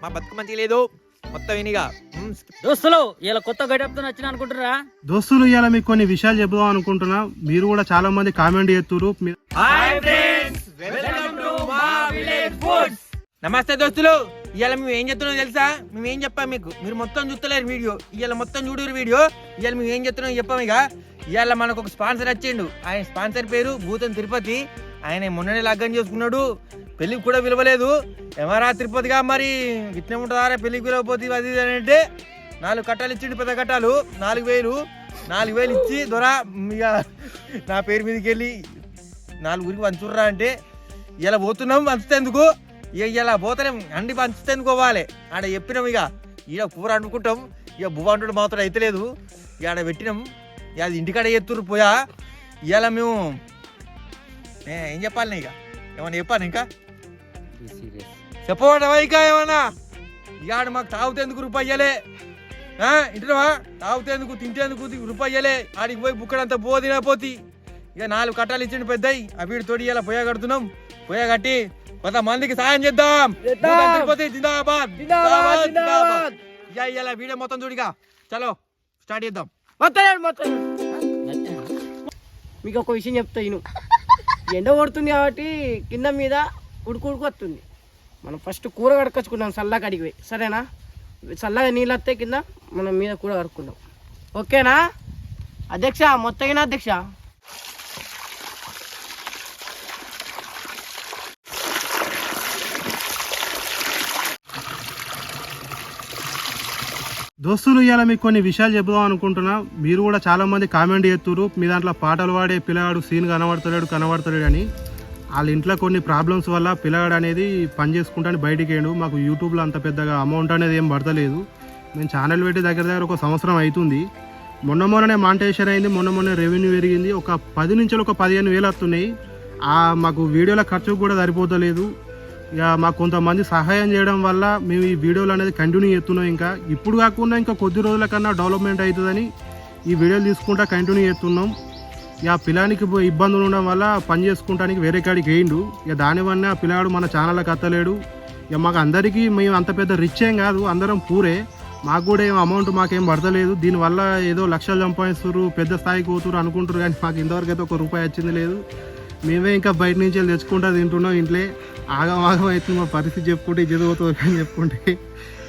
మా బతుకు మంచిగా లేదు మొత్తం వినిగా. దోస్తులు ఇలా కొత్త గడపతో వచ్చిన అనుకుంటున్నారా? దోస్తులు ఇవాళ మీకు కొన్ని విషయాలు చెప్దాం అనుకుంటున్నా. మీరు కూడా చాలా మంది కామెంట్ చేస్తున్నారు. నమస్తే దోస్తులు, ఇవాళ మేము ఏం చెప్తున్నాం తెలుసా? మేము ఏం చెప్పాం మీకు, మీరు మొత్తం చూస్తలేరు వీడియో. ఇవాళ మొత్తం చూడరు వీడియో. ఇవాళ మేము ఏం చెప్తున్నాం చెప్పాము. ఇక ఇవాళ మనకు ఒక స్పాన్సర్ వచ్చిండు. ఆయన స్పాన్సర్ పేరు భూతం తిరుపతి. ఆయన మొన్ననే లగ్గం చేసుకున్నాడు, పెళ్లికి కూడా పిలవలేదు. ఎవరా తిరుపతిగా మరి ఇట్నే ఉంటుందా పెళ్లికి పిలవపోతే అది ఇది అంటే 4 కట్టాలు ఇచ్చిండు, పెద్ద కట్టాలు 4,000 ఇచ్చి దొరా ఇక నా పేరు మీదకి వెళ్ళి 4 ఊరికి పంచుర్రా అంటే ఇలా పోతున్నాం. పంచుతేందుకు ఇక ఇలా పోతలేం, అండి పంచుతేందుకు పోవాలి. ఆడ చెప్పినాం ఇక ఇక కూర వండుకుంటాం. ఇక బువ్వ అంటుడు మాత్రం అయితే లేదు. ఇక ఆడ పెట్టినాం. ఇక అది ఇంటికాడ ఎత్తురు పోయా. ఇవాళ మేము ఏం చెప్పాలి? ఇక ఏమన్నా చెప్పాను ఇంకా చెప్పవా ఇంకా ఏమన్నా? ఇక ఆడ మాకు తాగుతేందుకు రూపాయలే, ఇంటున్నావా? తాగుతేందుకు తింటేందుకు రూపాయలే. ఆడికి పోయి బుక్కడంతా పోతి ఇక 4 కట్టాలు ఇచ్చిండు పెద్దయి. అవి తోడి ఇలా పొయ్య కడుతున్నాం. పొయ్య కట్టి కొంతమందికి సాయం చేద్దాం. తిరుపతి జిందాబాద్. ఇక ఇలా వీడియో మొత్తం చూడిగా చలో స్టార్ట్ చేద్దాం. మీకు ఒక విషయం చెప్తా. ఇను ఎండ కొడుతుంది కాబట్టి కింద మీద ఉడుకు వస్తుంది. మనం ఫస్ట్ కూర కడకొచ్చుకున్నాం చల్లగా అడిగి పోయి, సరేనా? చల్లగా నీళ్ళు వస్తే కింద మనం మీద కూర కడుక్కుందాం, ఓకేనా అధ్యక్ష? మొత్తగినా అధ్యక్ష? దోస్తులు ఇవాళ మీకు కొన్ని విషయాలు చెప్దాం అనుకుంటున్నా. మీరు కూడా చాలా మంది కామెంట్ చేస్తున్నారు, మీ దాంట్లో పాటలు పాడే పిల్లగాడు సీన్ కనబడతలేడు అని. వాళ్ళ ఇంట్లో కొన్ని ప్రాబ్లమ్స్ వల్ల పిల్లగాడు అనేది పని చేసుకుంటాను బయటికి వేయండు. మాకు యూట్యూబ్లో అంత పెద్దగా అమౌంట్ అనేది ఏం పడతలేదు. మేము ఛానల్ పెట్టి దగ్గర 1 సంవత్సరం అవుతుంది. మొన్ననే మానిటైజేషన్ అయింది, మొన్న రెవెన్యూ పెరిగింది. ఒక 10 నుంచి ఒక 15,000 వస్తున్నాయి. మాకు వీడియోల ఖర్చు కూడా సరిపోతలేదు. ఇక మాకు కొంతమంది సహాయం చేయడం వల్ల మేము ఈ వీడియోలు అనేది కంటిన్యూ చేస్తున్నాం. ఇంకా ఇప్పుడు కాకుండా ఇంకా కొద్ది రోజుల కన్నా డెవలప్మెంట్ అవుతుందని ఈ వీడియోలు తీసుకుంటా కంటిన్యూ చేస్తున్నాం. ఇక పిల్లానికి ఇబ్బందులు ఉండడం వల్ల పని చేసుకుంటానికి వేరే కాడికి వేయండు. ఇక దానివల్ల ఆ పిల్లాడు మన ఛానల్కి అత్తలేడు. ఇక మాకు అందరికీ మేము అంత పెద్ద రిచ్ ఏం కాదు, అందరం పూరే. మాకు కూడా ఏం అమౌంట్ మాకేం పడతలేదు. దీనివల్ల ఏదో లక్షలు సంపాదిస్తారు, పెద్ద స్థాయికి పోతున్నారు అనుకుంటారు, కానీ మాకు ఇంతవరకు అయితే 1 రూపాయి వచ్చింది లేదు. మేమే ఇంకా బయట నుంచి తెచ్చుకుంటా తింటున్నాం. ఇంట్లో ఆగం అవుతుంది మా పరిస్థితి. చెప్పుకుంటే చదువుతుంది అని చెప్పుకుంటే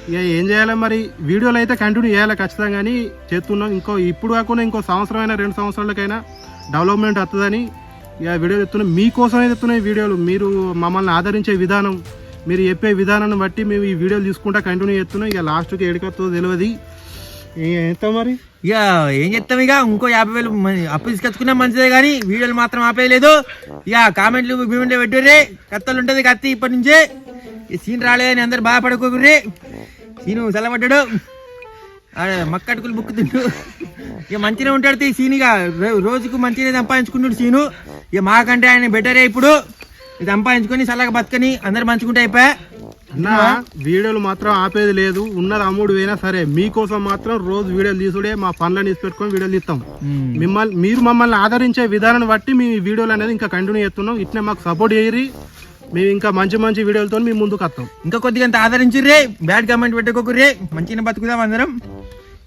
ఇక ఏం చేయాలి మరి? వీడియోలు అయితే కంటిన్యూ చేయాలి ఖచ్చితంగా అని చేస్తున్నాం. ఇప్పుడు కాకుండా ఇంకో సంవత్సరమైనా 2 సంవత్సరాలకైనా డెవలప్మెంట్ వస్తుందని ఇక వీడియోలు చెప్తున్నాం. మీకోసమే చెప్తున్నాయి వీడియోలు. మీరు మమ్మల్ని ఆదరించే విధానం, మీరు చెప్పే విధానాన్ని బట్టి మేము ఈ వీడియోలు తీసుకుంటా కంటిన్యూ చేస్తున్నాం. ఇక లాస్ట్కి ఎడికొస్తుందో తెలియదు. ఎంత మరి ఇక ఏం చెప్తాం? ఇక ఇంకో 50,000 అప్పు తీసుకొచ్చుకున్నా మంచిదే, కానీ వీడియోలు మాత్రం ఆపేయలేదు. ఇక కామెంట్లు భూమిలో పెట్టుర్రే. కత్తలు ఉంటుంది కత్తి ఇప్పటి నుంచే. ఈ సీన్ రాలేదని అందరు బాధపడుకోకుర్రే. సీను చల్లబడ్డాడు, మక్కటుకులు బుక్కుతుండు. ఇక మంచిగా ఉంటాడు సీన్. ఇక రోజుకు మంచిగా సంపాదించుకున్నాడు సీను. ఇక మాకంటే ఆయన బెటరే. ఇప్పుడు సంపాదించుకొని చల్లగా బతకని అందరు మంచుకుంటే అయిపోయా. అన్నా వీడియోలు మాత్రం ఆపేది లేదు. ఉన్నది అమ్ముడు పోయినా సరే మీకోసం మాత్రం రోజు వీడియోలు తీసుడే. మా పనులను తీసి పెట్టుకొని వీడియోలు తీస్తాం. మీరు మమ్మల్ని ఆదరించే విధానాన్ని బట్టి మీ వీడియోలు అనేది ఇంకా కంటిన్యూ చేస్తున్నాం. ఇట్లా మాకు సపోర్ట్ చేయరి. మేము ఇంకా మంచి వీడియోలతో మేము ముందుకు వస్తాం. ఇంకా కొద్దిగా అంత ఆదరించుర్రే, బ్యాడ్ కామెంట్ పెట్టుకోకుర్రే. మంచిగా బతుకుదాం అందరం.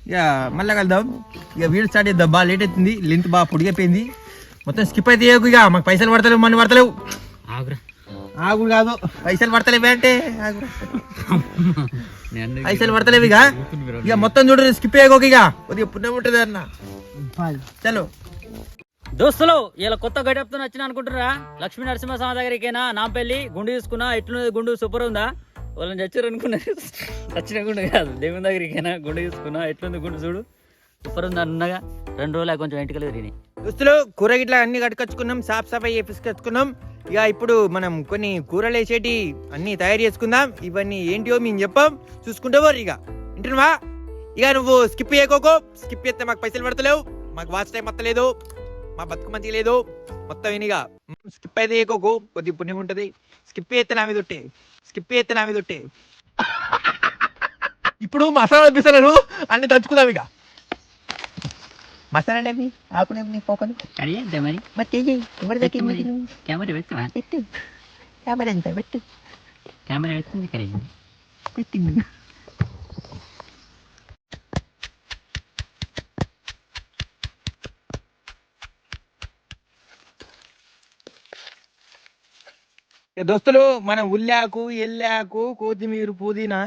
ఇక మళ్ళీ కలుద్దాం. ఇక వీడియో స్టార్ట్ చేద్దాం. బాగా లేట్ అవుతుంది, లెంత్ బాగా పొడిగైపోయింది. మొత్తం స్కిప్ అయితే ఇక మాకు పైసలు పడతలేవు, మనీ పడతలేవు. ఆగు కాదు, పైసలు పడతలేవు అంటే పైసలు పడతలేవు. ఇక మొత్తం చూడు, స్కిప్ అయ్యకోక ఇక కొద్దిగా పుణ్యం ఉంటుంది అన్న. చలో దోస్తులు ఇలా కొత్త గడపతో వచ్చిన అనుకుంటున్నారా? లక్ష్మీ నరసింహస్వామి దగ్గరికైనా నాంపల్లి గుండు తీసుకున్నా. ఎట్లున్నది గుండు? సూపర్ ఉందా? వాళ్ళని చచ్చారు అనుకున్నారు. చచ్చిన గుండు కాదు, దేవుని దగ్గరికైనా గుండు తీసుకున్నా. ఎట్లుంది గుండు? చూడు, సూపర్ ఉంది అన్నగా. 2 రోజులు కొంచెం ఎంటికలు తిరిగినాయి. దోస్తులు కూర గిట్లా అన్ని కట్టుకొచ్చుకున్నాం, సఫాయి చేసుకొచ్చుకున్నాం. ఇక ఇప్పుడు మనం కొన్ని కూరలు వేసేటి అన్ని తయారు చేసుకుందాం. ఇవన్నీ ఏంటియో మేము చెప్పాం, చూసుకుంటే పోరు. ఇక వింటున్నావా? ఇక నువ్వు స్కిప్ చేయకోకో. స్కిప్ చేస్తే మాకు పైసలు పడతలేవు, మాకు వాచ్ టైం వస్తలేదు, మా బతుకు మంచిగా లేదు. మొత్తం వినిగా స్కిప్ అయితే చేయకోకు, కొద్దిగా పుణ్యం ఉంటుంది. స్కిప్ చేస్తే నా మీద ఒట్టే. ఇప్పుడు మసాలా పిసలు అన్ని దంచుకుందాం. ఇక మసాలా ఆకునే పోకలు కెమెరా పెడుతుంది. పెట్టింది. దోస్తులు మన ఉల్లాకు ఎల్లాకు కొత్తిమీర పుదీనా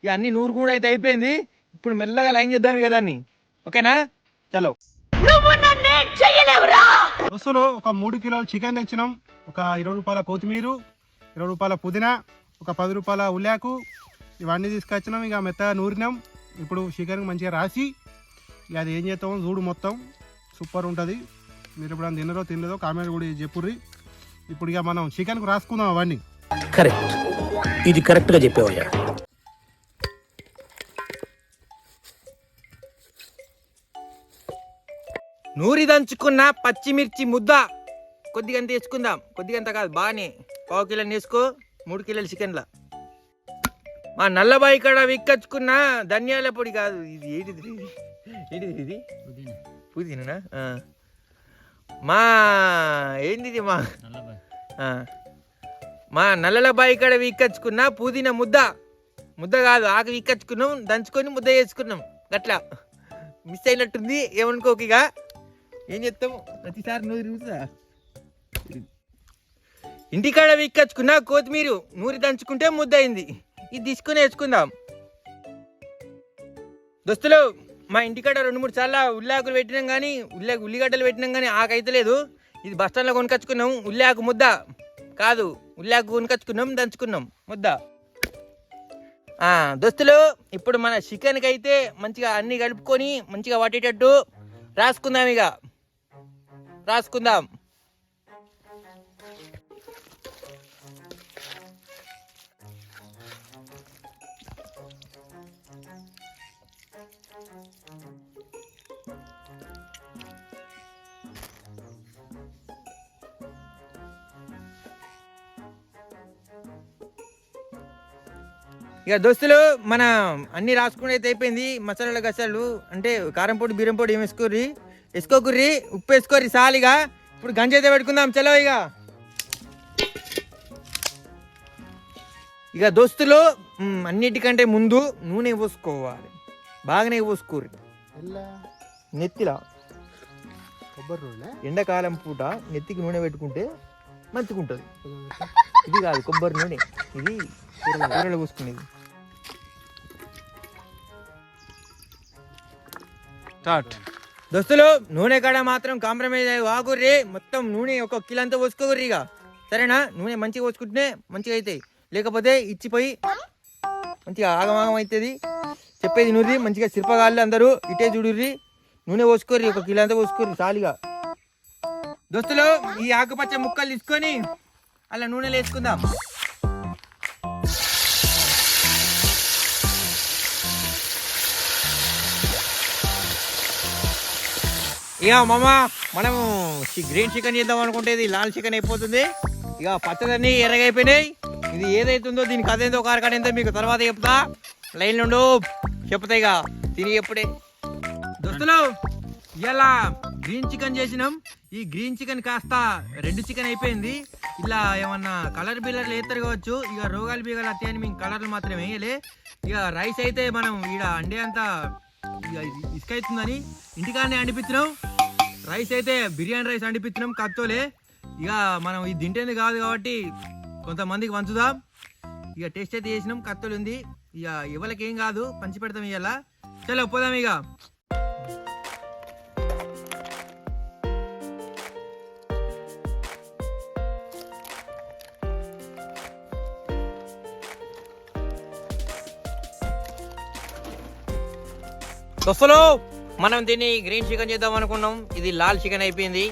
ఇవన్నీ నూరు కూడా అయితే అయిపోయింది. ఇప్పుడు మెల్లగా లైన్ చేద్దాం కదా అన్ని. ఓకేనా? చలో. దోస్తులు ఒక 3 కిలోలు చికెన్ తెచ్చినాం, ఒక 20 రూపాయల కొత్తిమీర, 20 రూపాయల పుదీనా, ఒక 10 రూపాయల ఉల్లాకు ఇవన్నీ తీసుకొచ్చినాం. ఇక మెత్తగా నూరినాం. ఇప్పుడు చికెన్ మంచిగా రాసి ఇక అది ఏం చేస్తామో చూడు, మొత్తం సూపర్ ఉంటుంది. మీరు ఇప్పుడు తిన్నరో తినలేదో కామెంట్ కూడా చెప్పుర్రి. ఇప్పుడు ఇక మనం చికెన్కు రాసుకుందాం అవన్నీ. కరెక్ట్, ఇది కరెక్ట్గా చెప్పేవయ్యా. నూరి దంచుకున్న పచ్చిమిర్చి ముద్ద కొద్దిగంత వేసుకుందాం. కొద్దిగంత కాదు, బాగానే 1/2 కిలో వేసుకో. 3 కిలోల చికెన్లా. మా నల్లబాయి కాడ విక్కచ్చుకున్న ధనియాల పొడి కాదు ఇది. ఏంటిది పుదీనా? మా ఏంటిది మా నల్లబాయి కాడ విక్కచ్చుకున్న పుదీనా ముద్ద కాదు, ఆకు విక్కచ్చుకున్నాం, దంచుకొని ముద్ద చేసుకున్నాం. గట్లా మిస్ అయినట్టుంది, ఏమనుకోకిగా. ఏం చెప్తాము, ప్రతిసారి నూరి తిరుగుతుందా. ఇంటికాడ విక్కచ్చుకున్న కొత్తిమీర నూరి దంచుకుంటే ముద్ద అయింది. ఇది తీసుకుని వేసుకుందాం. దోస్తులు, మా ఇంటికాడ 2-3 సార్లు ఉల్లాకులు పెట్టినాం కానీ ఉల్లిగడ్డలు పెట్టినాం కానీ ఆకైతే లేదు. ఇది బస్ స్టాండ్లో కొనుకొచ్చుకున్నాం. ఉల్లాకు ముద్ద కాదు, ఉల్లాకు కొనుకొచ్చుకున్నాం, దంచుకున్నాం ముద్ద. దోస్తులు, ఇప్పుడు మన చికెన్కి అయితే మంచిగా అన్ని కలుపుకొని మంచిగా పట్టేటట్టు రాసుకుందాం. ఇక రాసుకుందాం. ఇక దోస్తులు, మన అన్ని రాసుకుని అయితే అయిపోయింది. మసాలాల గసాలు అంటే కారం పొడి, బీరం పొడి ఏం వేసుకోకుర్రి, ఉప్పు వేసుకోర్రి సాలిగా. ఇప్పుడు గంజి అయితే పెట్టుకుందాం. చలో. ఇక దోస్తులు, అన్నిటికంటే ముందు నూనె పోసుకోవాలి. బాగానే పోసుకోర్రి నెత్తిలా. ఎండాకాలం పూట నెత్తికి నూనె పెట్టుకుంటే మంచిగుంటుంది. ఇది కాదు కొబ్బరి నూనె, ఇది కూరలో పోసుకునేది. దోస్తులు, నూనె కాడ మాత్రం కాంప్రమైజ్ అయ్యి ఆగుర్రి. మొత్తం నూనె 1 కిలో అంతా పోసుకోర్రి. ఇక సరేనా? నూనె మంచిగా పోసుకుంటే మంచిగా అవుతాయి, లేకపోతే ఇచ్చిపోయి మంచిగా ఆగమాగం అవుతుంది. చెప్పేది నూరి మంచిగా సిరపగాళ్ళు అందరూ ఇటే చూడుర్రి. నూనె పోసుకోర్రి, 1 కిలో అంతా పోసుకోర్రి చాలుగా. దోస్తులు, ఈ ఆకుపచ్చ ముక్కలు తీసుకొని అలా నూనెలో వేసుకుందాం. ఇక మనము గ్రీన్ చికెన్ చేద్దాం అనుకుంటే ఇది లాల్ చికెన్ అయిపోతుంది. ఇక పచ్చదన్నీ ఎర్రగైపోయినాయి. ఇది ఏదైతుందో దీనికి అదేందో కారకాడేందో మీకు తర్వాత చెప్తా. లైన్ నుండి చెప్తా ఇక తిని ఎప్పుడే. దోస్తులు, ఇలా గ్రీన్ చికెన్ చేసినాం. ఈ గ్రీన్ చికెన్ కాస్త రెడ్ చికెన్ అయిపోయింది. ఇలా ఏమన్నా కలర్ బిల్లర్లు వేస్తారు కావచ్చు. ఇక రోగాలు బీగాలు అత్తాయని మేము కలర్లు మాత్రం వేయలే. ఇక రైస్ అయితే మనం ఈడ అండే అంతా ఇసుక అవుతుందని ఇంటికాడనే అండిపించినాం. రైస్ అయితే బిర్యానీ రైస్ అండిపించినాం కత్తోలే. ఇక మనం ఇది తింటేది కాదు కాబట్టి కొంతమందికి పంచుదాం. ఇక టేస్ట్ అయితే చేసినాం, కత్తోలు ఉంది. ఇక ఎవరికి ఏం కాదు, పంచి పెడతాం. ఇవాళ చలో పోదాం. ఇక దోస్తులు, మనం దీన్ని గ్రీన్ చికెన్ చేద్దాం అనుకున్నాం. ఇది లాల్ చికెన్ అయిపోయింది.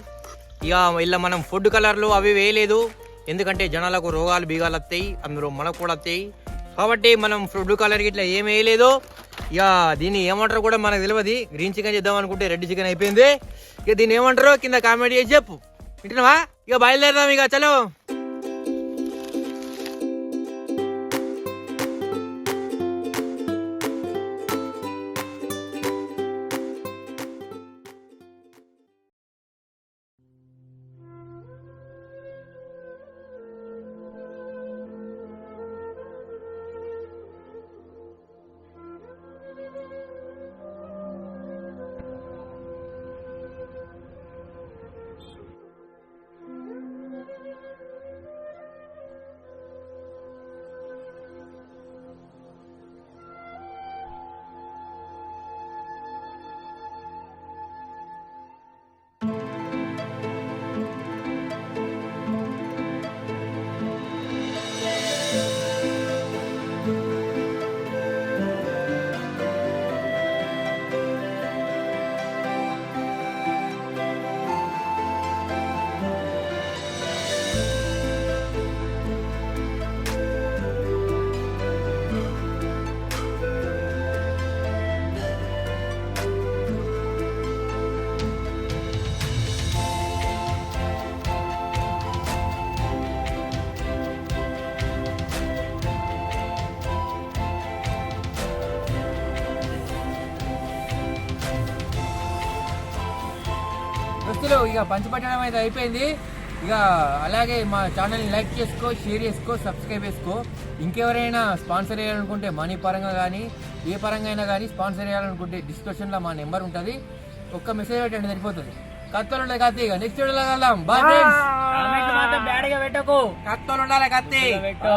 ఇక ఇలా మనం ఫుడ్ కలర్లు అవి వేయలేదు, ఎందుకంటే జనాలకు రోగాలు బీగాలు వస్తాయి, అందులో మనకు కూడా వస్తాయి కాబట్టి మనం ఫుడ్ కలర్ ఇట్లా ఏం వేయలేదు. ఇక దీన్ని ఏమంటారో కూడా మనకు తెలియదు. గ్రీన్ చికెన్ చేద్దాం అనుకుంటే రెడ్ చికెన్ అయిపోయింది. ఇక దీన్ని ఏమంటారో కింద కామెంట్ చేసి చెప్పు. వింటున్నావా? ఇక బయలుదేరదాం. ఇక చలో. దోస్తులు ఇక పంచిపెట్టడం అయితే అయిపోయింది. ఇక అలాగే మా ఛానల్ని లైక్ చేసుకో, షేర్ చేసుకో, సబ్స్క్రైబ్ చేసుకో. ఇంకెవరైనా స్పాన్సర్ చేయాలనుకుంటే మనీ పరంగా కానీ ఏ పరంగా అయినా కానీ స్పాన్సర్ చేయాలనుకుంటే డిస్క్రిప్షన్లో మా నెంబర్ ఉంటుంది. ఒక్క మెసేజ్ పెట్టండి సరిపోతుంది. కత్తలు ఉండాలి కత్తి. ఇక నెక్స్ట్ వీడియోలో కలుద్దాం. Bye friends. కామెంట్ మాత్రం బ్యాడ్గా పెట్టకు. కత్తలు ఉండాలి కత్తి. పెట్టు.